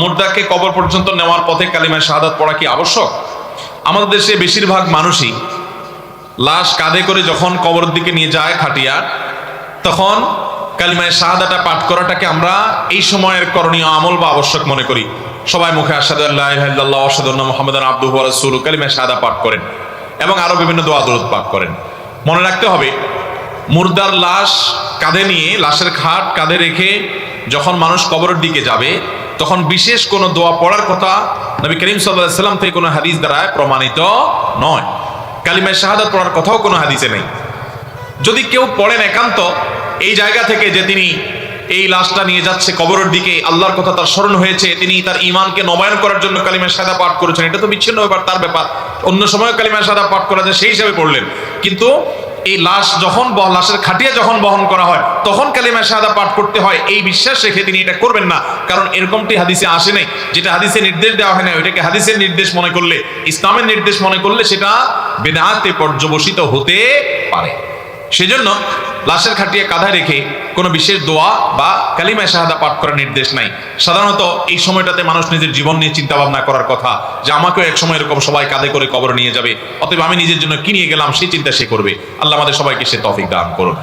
মুর্দাকে কবর পর্যন্ত নেওয়ার পথে কালিমায়ে শাহাদাত পড়া কি আবশ্যক? আমাদের দেশে বেশিরভাগ মানুষই লাশ কাঁধে করে যখন কবরের দিকে নিয়ে যায় খাটিয়া, তখন কালিমায়ে শাহাদাতটা পাঠ করাটাকে আমরা এই সময়ের করণীয় আমল বা আবশ্যক মনে করি। সবাই মুখে আশহাদু আল্লা ইলাহা ইল্লাল্লাহ ওয়া আশহাদু আন্না মুহাম্মাদান আবদুহু ওয়া রাসূলুহু কালিমায়ে শাহাদাত পাঠ করেন এবং আরো বিভিন্ন দোয়া দরুদ পাঠ করেন। মনে রাখতে হবে, মুর্দার লাশ কাঁধে নিয়ে, লাশের খাট কাঁধে রেখে যখন মানুষ কবরের দিকে যাবে, তখন বিশেষ কোনো দোয়া পড়ার কথা নবী করিম সাল্লাল্লাহু আলাইহি ওয়াসাল্লাম থেকে কোনো হাদিস দ্বারা প্রমাণিত নয়। কালিমায়ে শাহাদাত পড়ার কথাও কোনো হাদিসে নেই। যদি কেউ পড়েন একান্ত এই জায়গা থেকে যে তিনি এই লাশটা নিয়ে যাচ্ছে কবরের দিকে, আল্লাহর কথা তার স্মরণ হয়েছে, তিনি তার ঈমানকে নবায়ন করার জন্য কালিমায়ে শাহাদাত পাঠ করেছেন, এটা তো বিচ্ছিন্ন ব্যাপার, তার ব্যাপার। অন্য সময় কালিমায়ে শাহাদাত পাঠ করা যায় সেই হিসাবে পড়লেন, কিন্তু এই লাশ যখন লাশের খাটিয়া যখন বহন করা হয় তখন কালিমায়ে শাহাদাত পাঠ করতে হয়, এই বিশ্বাস রেখে তিনি এটা করবেন না। কারণ এরকমটি হাদিসে আসে নাই। যেটা হাদিসে নির্দেশ দেওয়া হয় না ওইটাকে হাদিসের নির্দেশ মনে করলে, ইসলামের নির্দেশ মনে করলে সেটা বিদআতে পর্যবসিত হতে পারে। সেজন্য লাশের খাটিয়া কাঁধায় রেখে কোনো বিশেষ দোয়া বা কালিমায়ে শাহাদাত পাঠ করার নির্দেশ নাই। সাধারণত এই সময়টাতে মানুষ নিজের জীবন নিয়ে চিন্তা ভাবনা করার কথা, যে আমাকেও এক সময় এরকম সবাই কাঁধে করে কবরে নিয়ে যাবে, অতএব আমি নিজের জন্য কি নিয়ে গেলাম সেই চিন্তা সে করবে। আল্লাহ আমাদের সবাইকে সে তৌফিক দান করুন।